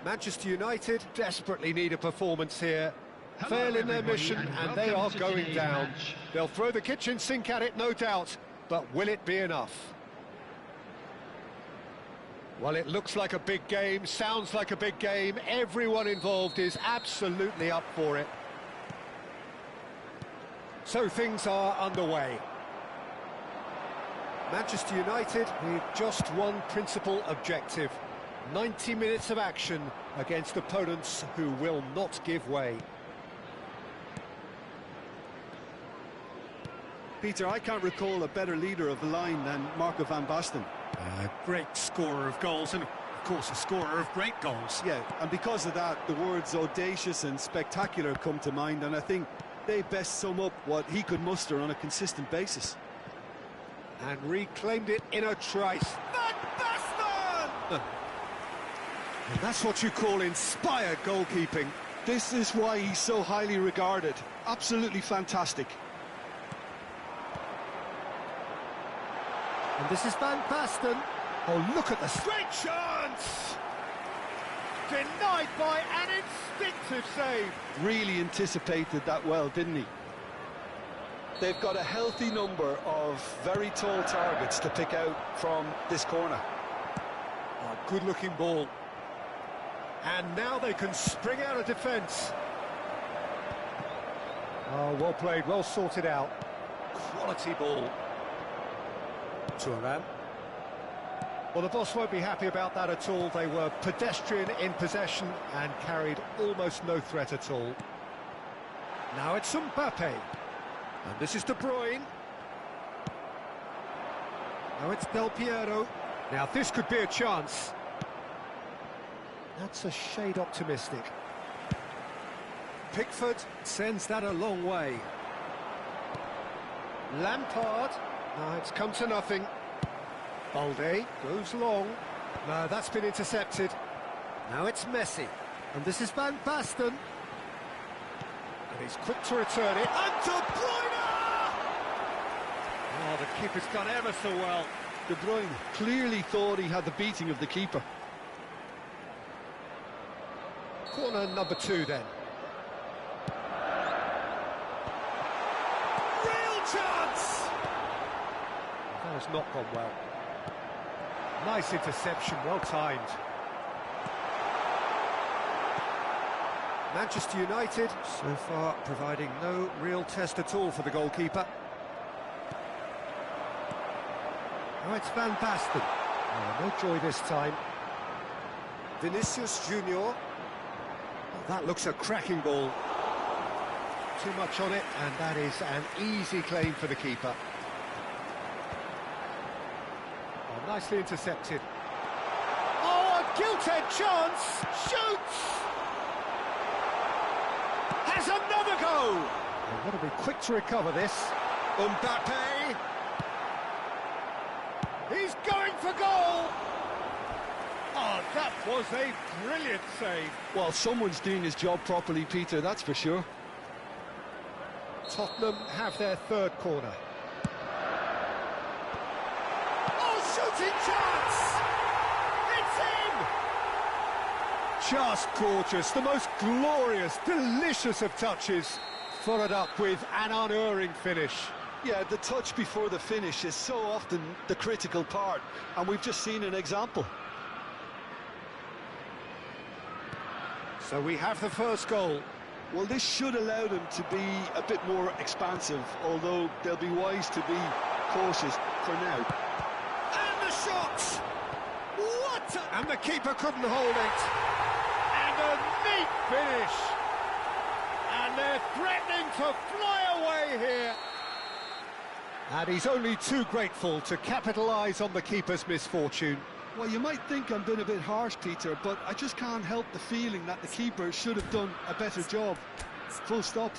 Manchester United desperately need a performance here. Fail in their mission and they are going down. They'll throw the kitchen sink at it, no doubt, but will it be enough? Well, it looks like a big game, sounds like a big game. Everyone involved is absolutely up for it. So things are underway. Manchester United with just one principal objective. 90 minutes of action against opponents who will not give way. Peter, I can't recall a better leader of the line than Marco van Basten. A great scorer of goals and, of course, a scorer of great goals. Yeah, and because of that, the words audacious and spectacular come to mind, and I think they best sum up what he could muster on a consistent basis. And reclaimed it in a trice. Van Basten! And that's what you call inspired goalkeeping. This is why he's so highly regarded. Absolutely fantastic. And this is Van Basten. Oh, look at the great chance! Denied by an instinctive save. Really anticipated that well, didn't he? They've got a healthy number of very tall targets to pick out from this corner. Oh, good-looking ball. And now they can spring out of defence. Oh, well played, well sorted out. Quality ball. Turan. Well, the boss won't be happy about that at all. They were pedestrian in possession and carried almost no threat at all. Now it's Mbappe. And this is De Bruyne. Now it's Del Piero. Now this could be a chance. That's a shade optimistic. Pickford sends that a long way. Lampard. No, it's come to nothing. Balde goes long. No, that's been intercepted. Now it's Messi. And this is Van Basten. And he's quick to return it. And De Bruyne! Oh, the keeper's done ever so well. De Bruyne clearly thought he had the beating of the keeper. Corner number 2 then. Real chance! That has not gone well. Nice interception, well timed. Manchester United, so far, providing no real test at all for the goalkeeper. Now it's Van Basten. Oh, no joy this time. Vinicius Junior. Oh, that looks a cracking ball. Too much on it, and that is an easy claim for the keeper. Oh, nicely intercepted. Oh, a gilt-edged chance! Shoots! Has another go! They've got to be quick to recover this. Mbappe! He's going for goal! Oh, that was a brilliant save. Well, someone's doing his job properly, Peter, that's for sure. Tottenham have their third corner. Oh, shooting chance! It's in! Just gorgeous, the most glorious, delicious of touches. Followed up with an unerring finish. Yeah, the touch before the finish is so often the critical part, and we've just seen an example. So we have the first goal. Well, this should allow them to be a bit more expansive, although they'll be wise to be cautious for now. And the shot! What? And the keeper couldn't hold it. And a neat finish. And they're threatening to fly away here. And he's only too grateful to capitalise on the keeper's misfortune. Well, you might think I'm being a bit harsh, Peter, but I just can't help the feeling that the keeper should have done a better job. Full stop.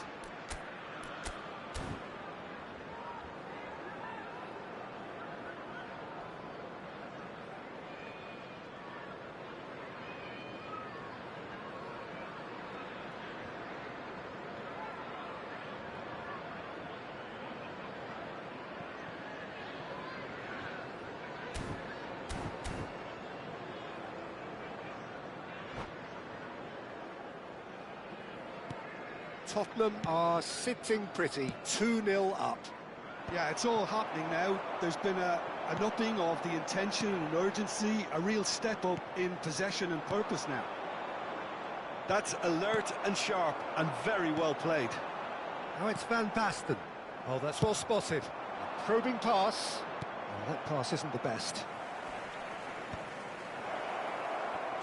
Tottenham are sitting pretty, 2-0 up. Yeah, it's all happening now. There's been an upping of the intention and urgency, a real step up in possession and purpose now. That's alert and sharp and very well played. Now it's Van Basten. Oh, that's well spotted. A probing pass. Oh, that pass isn't the best.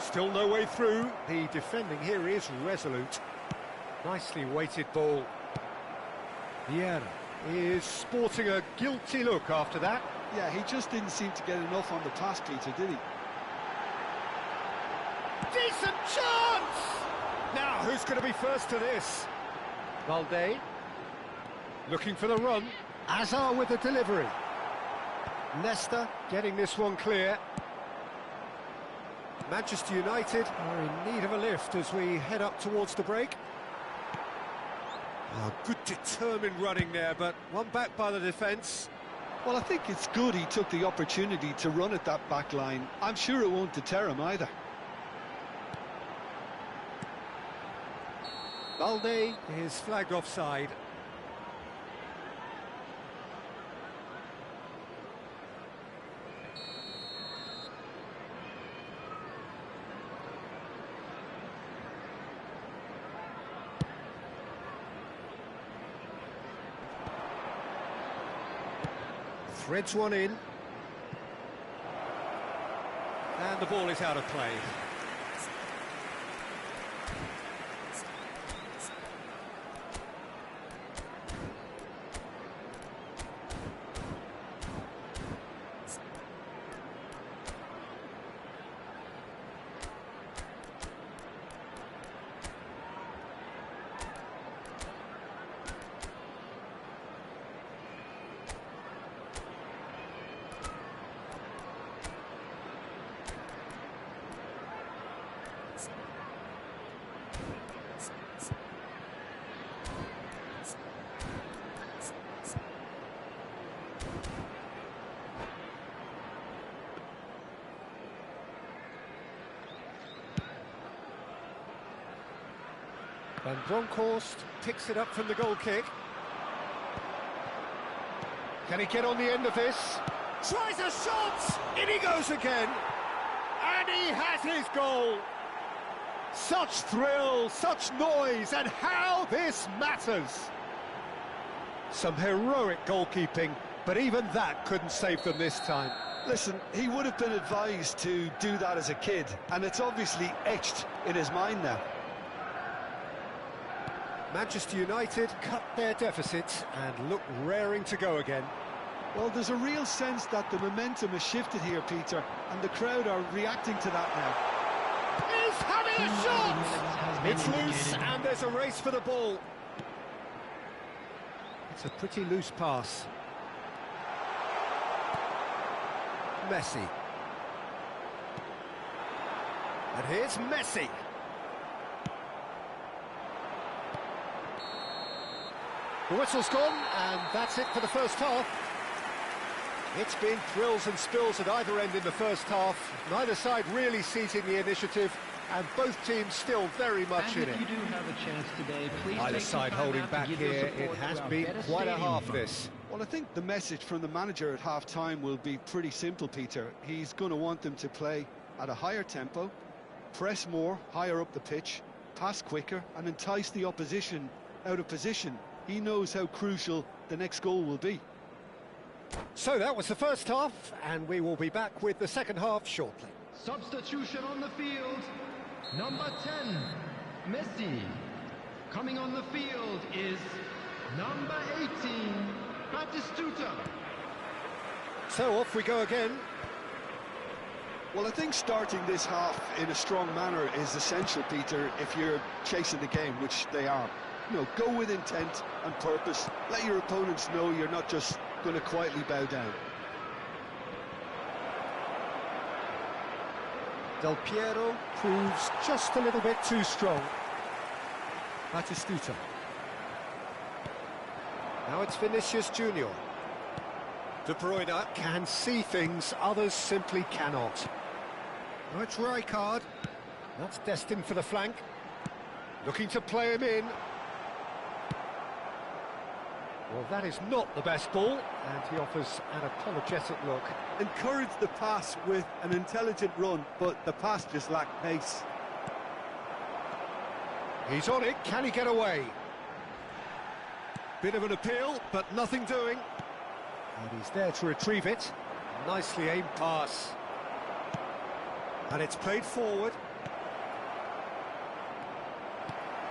Still no way through. The defending here is resolute. Nicely weighted ball. Vieira is sporting a guilty look after that. Yeah, he just didn't seem to get enough on the pass, Peter, did he? Decent chance! Now, who's going to be first to this? Valde. Looking for the run. Azar with the delivery. Leicester getting this one clear. Manchester United are in need of a lift as we head up towards the break. Oh, good determined running there, but one back by the defence. Well, I think it's good he took the opportunity to run at that back line. I'm sure it won't deter him either. Valde is flagged offside. Threads one in. And the ball is out of play. Van Bronckhorst picks it up from the goal kick. Can he get on the end of this? Tries a shot! In he goes again! And he has his goal! Such thrill, such noise, and how this matters! Some heroic goalkeeping, but even that couldn't save them this time. Listen, he would have been advised to do that as a kid, and it's obviously etched in his mind now. Manchester United cut their deficit and look raring to go again. Well, there's a real sense that the momentum has shifted here, Peter, and the crowd are reacting to that now. He's having a shot! It's loose and there's a race for the ball. It's a pretty loose pass. Messi. And here's Messi. The whistle's gone, and that's it for the first half. It's been thrills and spills at either end in the first half. Neither side really seizing the initiative, and both teams still very much in it. If you do have a chance today, please Either side holding back here. It has been quite a half, this. Well, I think the message from the manager at half-time will be pretty simple, Peter. He's going to want them to play at a higher tempo, press more, higher up the pitch, pass quicker, and entice the opposition out of position. He knows how crucial the next goal will be. So that was the first half, and we will be back with the second half shortly. Substitution on the field, number 10, Messi. Coming on the field is number 18, Batistuta. So off we go again. Well, I think starting this half in a strong manner is essential, Peter, if you're chasing the game, which they are. You know, go with intent and purpose. Let your opponents know you're not just going to quietly bow down. Del Piero proves just a little bit too strong. Batistuta. Now it's Vinicius Junior. De Bruyne can see things others simply cannot. Now it's Rijkaard. That's destined for the flank. Looking to play him in. Well, that is not the best ball, and he offers an apologetic look. Encourage the pass with an intelligent run, but the pass just lacked pace. He's on it, can he get away? Bit of an appeal, but nothing doing. And he's there to retrieve it. Nicely aimed pass. And it's played forward.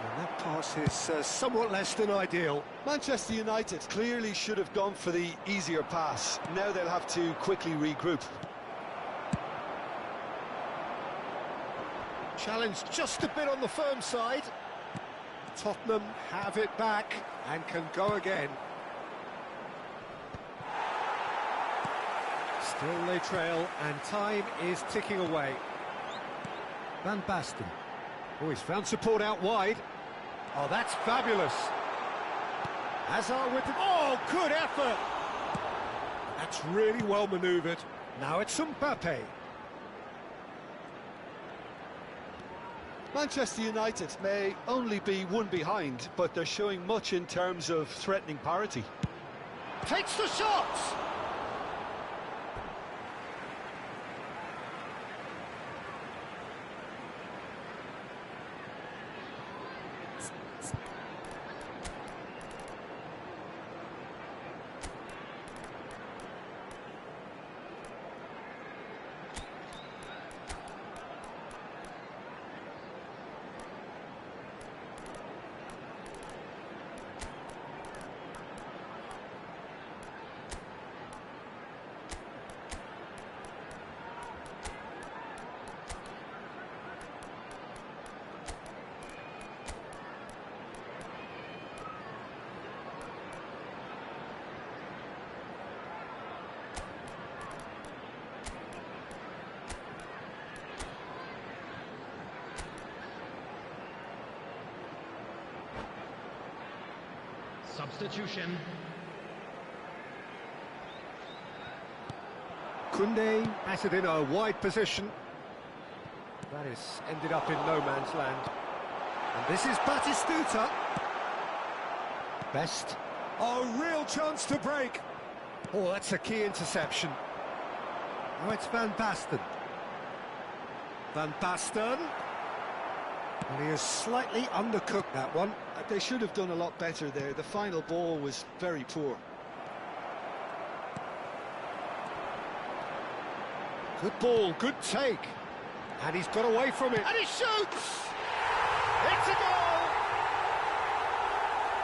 And that pass is somewhat less than ideal. Manchester United clearly should have gone for the easier pass. Now they'll have to quickly regroup. Challenge just a bit on the firm side. Tottenham have it back and can go again. Still they trail and time is ticking away. Van Basten. Oh, he's found support out wide. Oh, that's fabulous. Hazard with the... Oh, good effort! That's really well manoeuvred. Now it's Mbappe. Manchester United may only be one behind, but they're showing much in terms of threatening parity. Takes the shot! Substitution. Koundé has it in a wide position. That is ended up in no man's land. And this is Batistuta. Best. Oh, real chance to break. Oh, that's a key interception. Oh, it's Van Basten. Van Basten. And he has slightly undercooked that one. They should have done a lot better there. The final ball was very poor. Good ball, good take. And he's got away from it. And he shoots! It's a goal!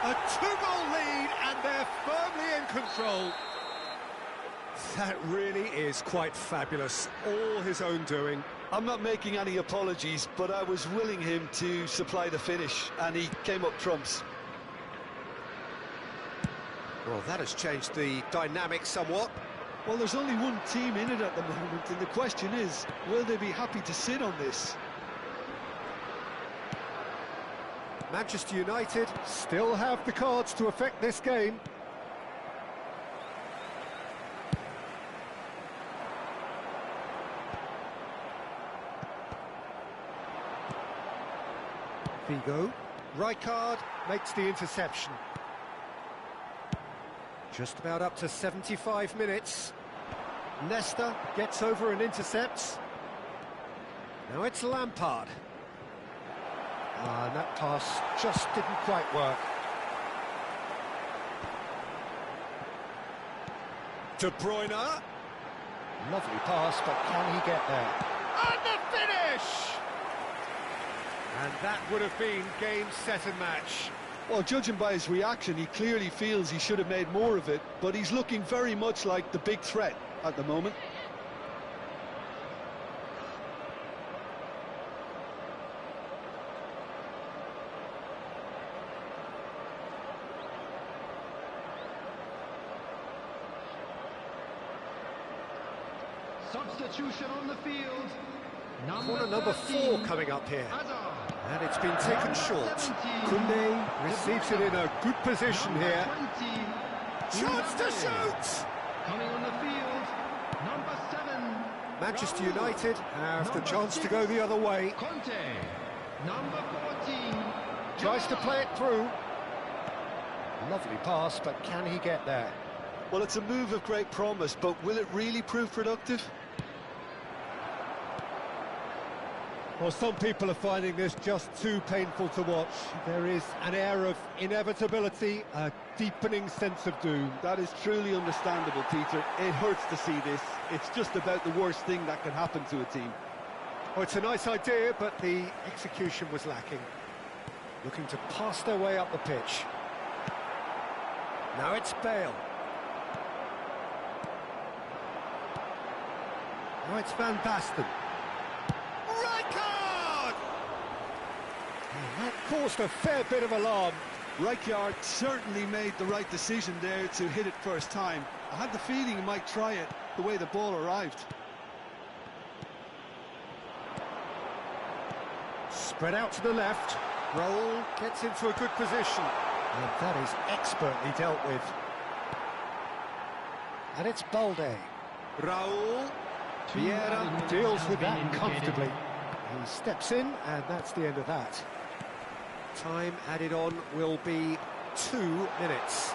A two-goal lead, and they're firmly in control. That really is quite fabulous. All his own doing. I'm not making any apologies, but I was willing him to supply the finish, and he came up trumps. Well, that has changed the dynamic somewhat. Well, there's only one team in it at the moment, and the question is, will they be happy to sit on this? Manchester United still have the cards to affect this game. Figo. Rijkaard makes the interception. Just about up to 75 minutes. Nesta gets over and intercepts. Now it's Lampard. And that pass just didn't quite work. De Bruyne. Lovely pass, but can he get there? And the finish! And that would have been game, set and match. Well, judging by his reaction, he clearly feels he should have made more of it, but he's looking very much like the big threat at the moment. Substitution on the field. Corner number 4 coming up here. And it's been taken short. Koundé receives it in a good position here. Chance to shoot! Coming on the field, number 7. Manchester United have the chance to go the other way. Conte, number 14. Tries to play it through. Lovely pass, but can he get there? Well, it's a move of great promise, but will it really prove productive? Well, some people are finding this just too painful to watch. There is an air of inevitability, a deepening sense of doom. That is truly understandable, Peter. It hurts to see this. It's just about the worst thing that can happen to a team. Oh, it's a nice idea, but the execution was lacking. Looking to pass their way up the pitch. Now it's Bale. Now it's Van Basten. Red card! And that caused a fair bit of alarm. Rijkaard certainly made the right decision there to hit it first time. I had the feeling he might try it the way the ball arrived. Spread out to the left. Raul gets into a good position. And that is expertly dealt with. And it's Balde. Raul. Vieira deals with that comfortably. He steps in, and that's the end of that. Time added on will be 2 minutes.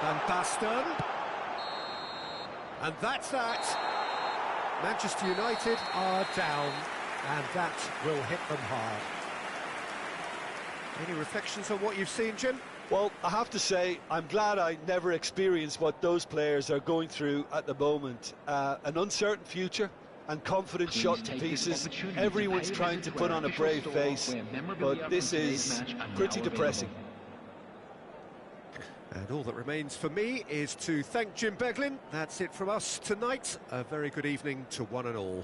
Van Basten. And that's that. Manchester United are down, and that will hit them hard. Any reflections on what you've seen, Jim? Well, I have to say, I'm glad I never experienced what those players are going through at the moment. An uncertain future and confidence shot to pieces. Everyone's trying to put on a brave face, but this is pretty depressing. And all that remains for me is to thank Jim Beglin. That's it from us tonight. A very good evening to one and all.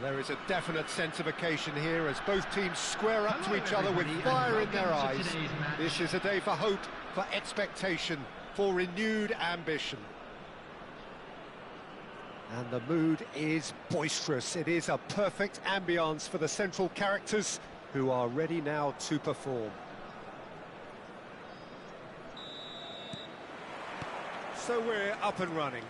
There is a definite sense of occasion here as both teams square up to each other with everybody, fire and in their welcome to eyes. today's match. This is a day for hope, for expectation, for renewed ambition. And the mood is boisterous. It is a perfect ambience for the central characters who are ready now to perform. So we're up and running.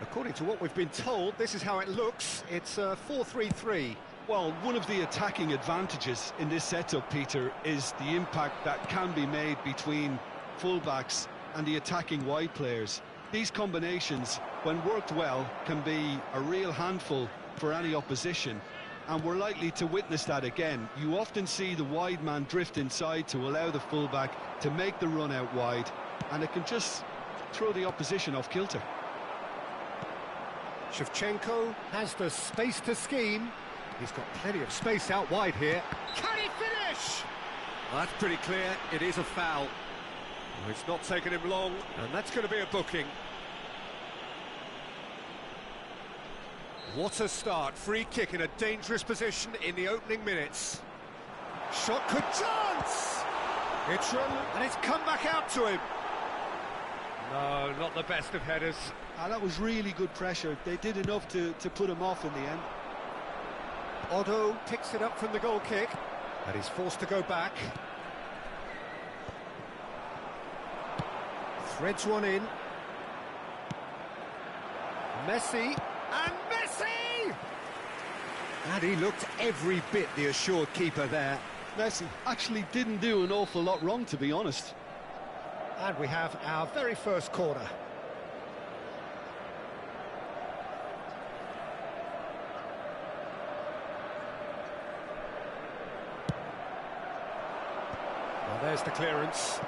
According to what we've been told, this is how it looks. It's 4-3-3. Well, one of the attacking advantages in this setup, Peter, is the impact that can be made between fullbacks and the attacking wide players. These combinations, when worked well, can be a real handful for any opposition, and we're likely to witness that again. You often see the wide man drift inside to allow the fullback to make the run out wide, and it can just throw the opposition off kilter. Shevchenko has the space to scheme. He's got plenty of space out wide here. Can he finish? Well, that's pretty clear. It is a foul. Well, it's not taken him long, and that's going to be a booking. What a start. Free kick in a dangerous position in the opening minutes. Shot could chance! It's run, and it's come back out to him. No, not the best of headers. That was really good pressure. They did enough to put him off in the end. Otto picks it up from the goal kick, and he's forced to go back. Threads one in. Messi, and Messi! And he looked every bit the assured keeper there. Messi actually didn't do an awful lot wrong, to be honest. And we have our very first corner. Well, there's the clearance.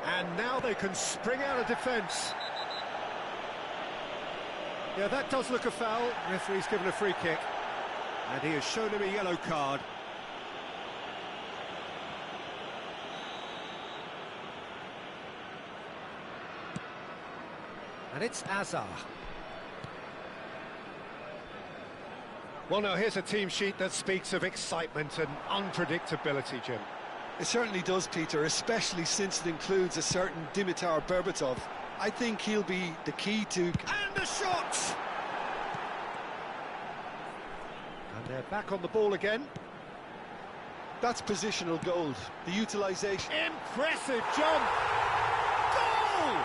And now they can spring out of defence. Yeah, that does look a foul. Referee's given a free kick. And he has shown him a yellow card. And it's Azar. Well, now here's a team sheet that speaks of excitement and unpredictability, Jim. It certainly does, Peter, especially since it includes a certain Dimitar Berbatov. I think he'll be the key to... And the shot! And they're back on the ball again. That's positional gold. The utilisation... Impressive jump! Goal!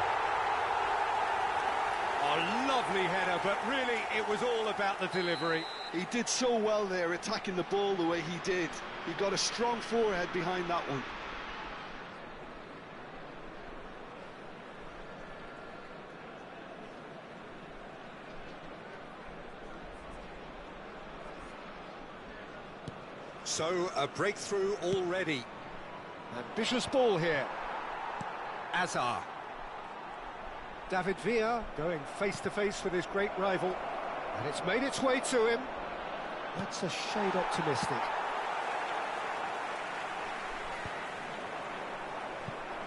A lovely header, but really it was all about the delivery. He did so well there, attacking the ball the way he did. He got a strong forehead behind that one. So, a breakthrough already. Ambitious ball here. Azar. David Villa going face-to-face with his great rival. And it's made its way to him. That's a shade optimistic.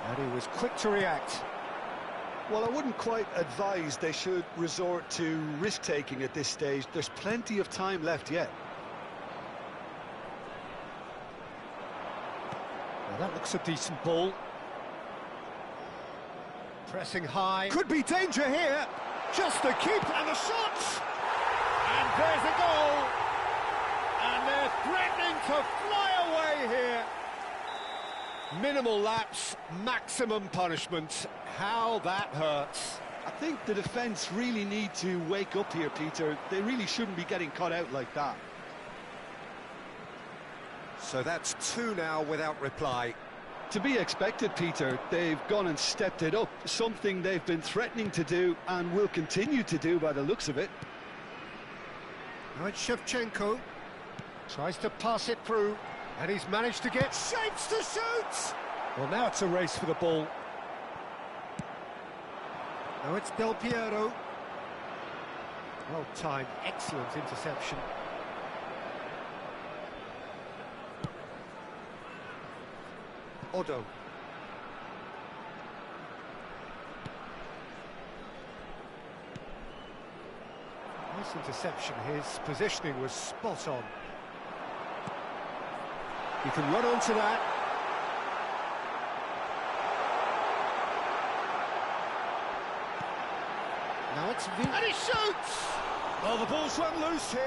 And he was quick to react. Well, I wouldn't quite advise they should resort to risk-taking at this stage. There's plenty of time left yet. Well, that looks a decent ball. Pressing high. Could be danger here. Just the keep and the shot. And there's a goal. And they're threatening to fly away here. Minimal lapse, maximum punishment. How that hurts. I think the defence really need to wake up here, Peter. They really shouldn't be getting caught out like that. So that's two now without reply. To be expected, Peter. They've gone and stepped it up, something they've been threatening to do and will continue to do by the looks of it. Now it's Shevchenko, tries to pass it through, and he's managed to get shapes to shoot! Well, now it's a race for the ball. Now it's Del Piero. Well timed, excellent interception. Otto. Nice interception. His positioning was spot on. He can run onto that. Now it's and he shoots! Oh, the ball's run loose here.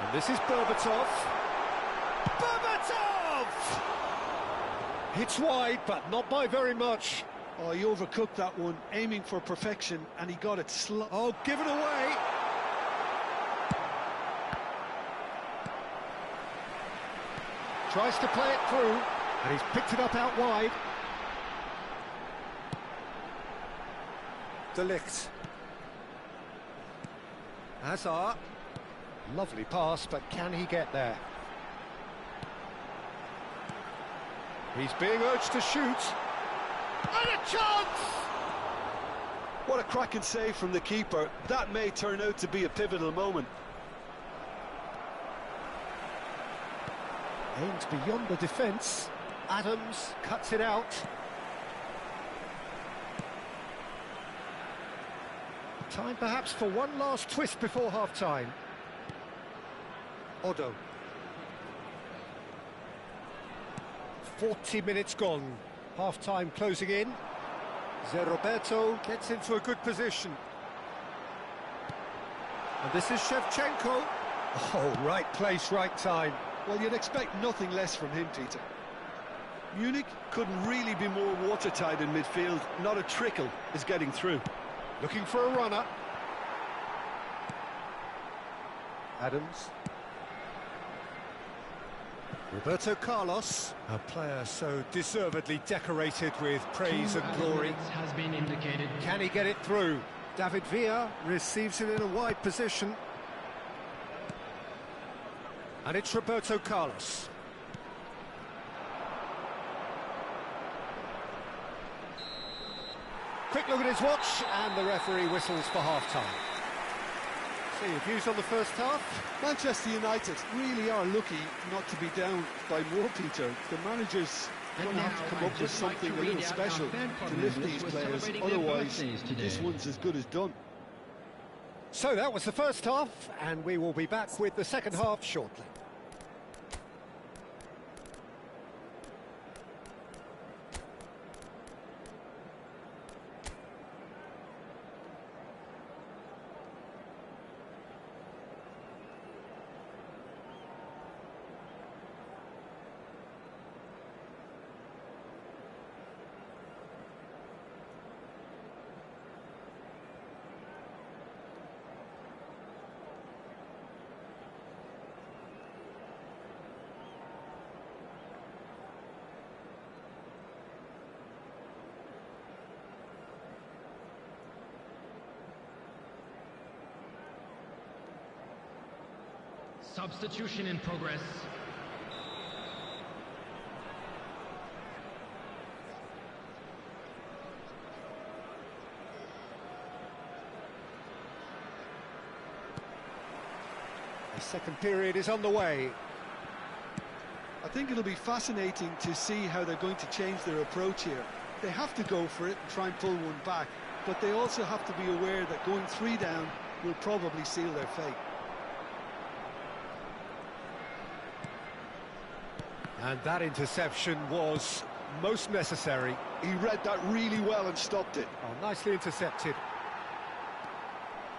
And this is Berbatov. Berbatov! Hits wide, but not by very much. Oh, he overcooked that one, aiming for perfection, and he got it Oh, given away. Tries to play it through, and he's picked it up out wide. De Ligt. Hazard. Lovely pass, but can he get there? He's being urged to shoot. And a chance! What a cracking save from the keeper. That may turn out to be a pivotal moment. Aimed beyond the defence. Adams cuts it out. Time perhaps for one last twist before half-time. Odo. 40 minutes gone. Half-time closing in. Roberto gets into a good position. And this is Shevchenko. Oh, right place, right time. Well, you'd expect nothing less from him, Peter. Munich couldn't really be more watertight in midfield. Not a trickle is getting through. Looking for a runner. Adams. Roberto Carlos, a player so deservedly decorated with praise and glory. Has been indicated. Can he get it through? David Villa receives it in a wide position. And it's Roberto Carlos. Quick look at his watch, and the referee whistles for half-time. So your views on the first half? Manchester United really are lucky not to be down by more, Peter. The manager's going to have to come up with something a little special to lift these players, otherwise this one's as good as done. So that was the first half, and we will be back with the second half shortly. Substitution in progress. The second period is underway. I think it'll be fascinating to see how they're going to change their approach here. They have to go for it and try and pull one back, but they also have to be aware that going 3 down will probably seal their fate. And that interception was most necessary. He read that really well and stopped it. Oh, nicely intercepted.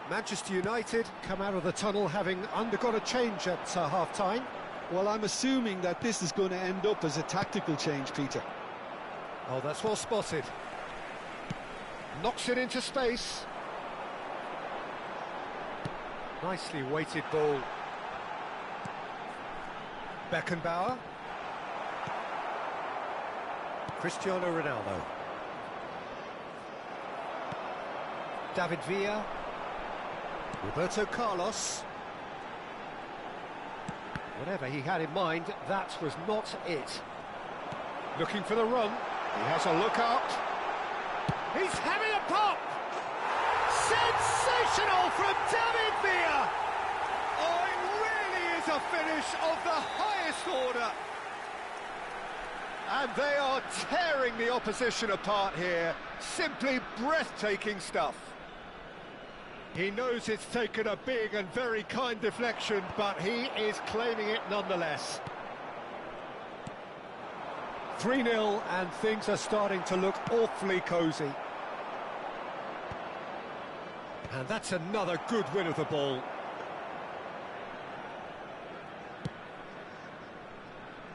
Manchester United come out of the tunnel having undergone a change at half-time. Well, I'm assuming that this is going to end up as a tactical change, Peter. Oh, that's well spotted. Knocks it into space. Nicely weighted ball. Beckenbauer. Cristiano Ronaldo. David Villa. Roberto Carlos. Whatever he had in mind, that was not it. Looking for the run. He has a look up. He's having a pop! Sensational from David Villa! a finish of the highest order. And they are tearing the opposition apart here. Simply breathtaking stuff. He knows it's taken a big and very kind deflection, but he is claiming it nonetheless. 3-0, and things are starting to look awfully cosy. And that's another good win of the ball.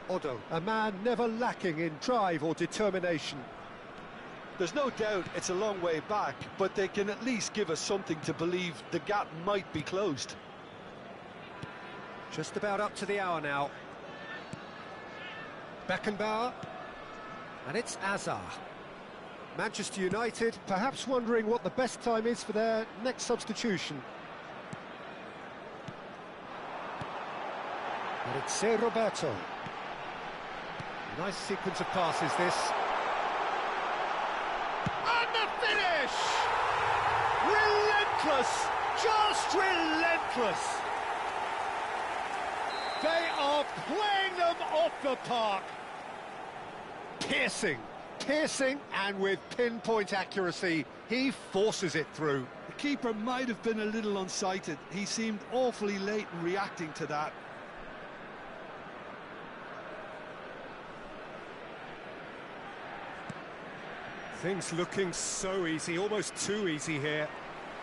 Odo, a man never lacking in drive or determination. There's no doubt it's a long way back, but they can at least give us something to believe the gap might be closed. Just about up to the hour now. Beckenbauer. And it's Azar. Manchester United perhaps wondering what the best time is for their next substitution. And it's Roberto. Nice sequence of passes, this. And the finish! Relentless! Just relentless! They are playing them off the park. Piercing, and with pinpoint accuracy, he forces it through. The keeper might have been a little unsighted. He seemed awfully late in reacting to that. Things looking so easy, almost too easy here.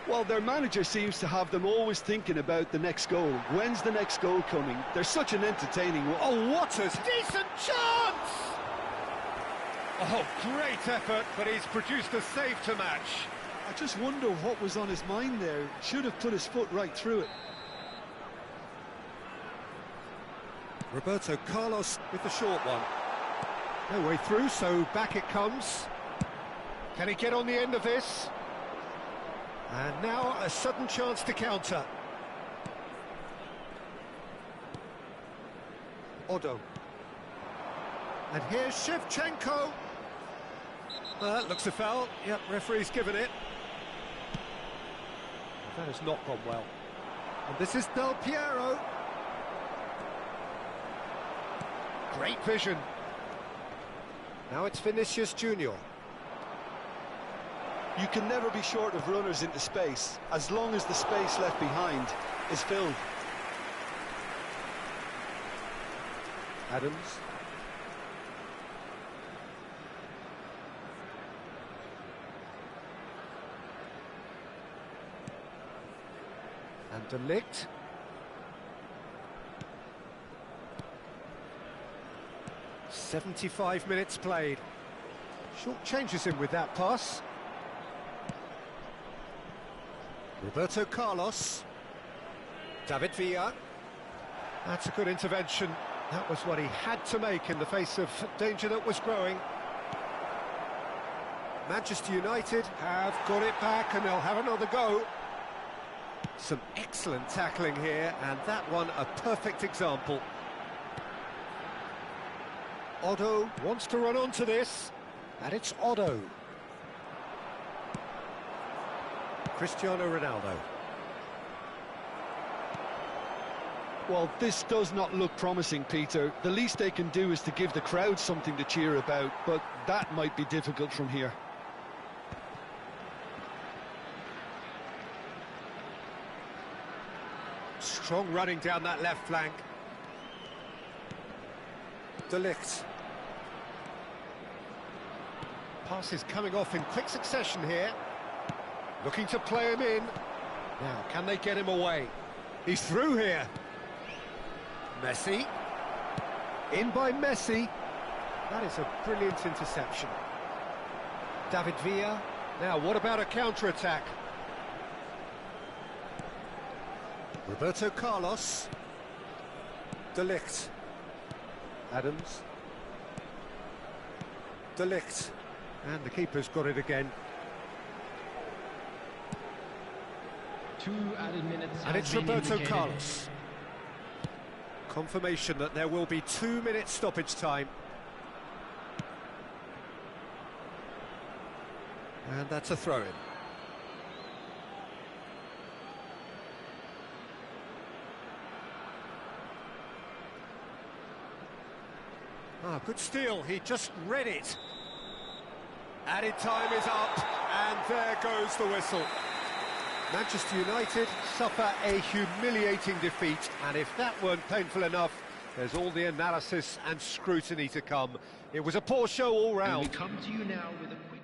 Well, their manager seems to have them always thinking about the next goal. When's the next goal coming? They're such an entertaining one. Oh, what a decent chance! Oh, great effort, but he's produced a save to match. I just wonder what was on his mind there. Should have put his foot right through it. Roberto Carlos with the short one. No way through, so back it comes. Can he get on the end of this? And now a sudden chance to counter. Odo. And here's Shevchenko. That looks a foul. Yep, referee's given it. That has not gone well. And this is Del Piero. Great vision. Now it's Vinicius Junior. You can never be short of runners into space, as long as the space left behind is filled. Adams. And De Ligt. "75 minutes played." Short changes him with that pass. Roberto Carlos. David Villa. That's a good intervention. That was what he had to make in the face of danger that was growing. Manchester United have got it back and they'll have another go. Some excellent tackling here, and that one a perfect example. Odo wants to run onto this, and it's Odo. Cristiano Ronaldo. Well, this does not look promising, Peter. The least they can do is to give the crowd something to cheer about, but that might be difficult from here. Strong running down that left flank. De Ligt. Passes coming off in quick succession here. Looking to play him in. Now, can they get him away? He's through here. Messi. In by Messi. That is a brilliant interception. David Villa. Now, what about a counter-attack? Roberto Carlos. De Ligt. Adams. De Ligt. And the keeper's got it again. 2 added minutes. And it's Roberto Carlos. Confirmation that there will be 2 minutes stoppage time. And that's a throw-in. Good steal, he just read it. Added time is up, and there goes the whistle. Manchester United suffer a humiliating defeat, and if that weren't painful enough, there's all the analysis and scrutiny to come. It was a poor show all round. And we come to you now with a quick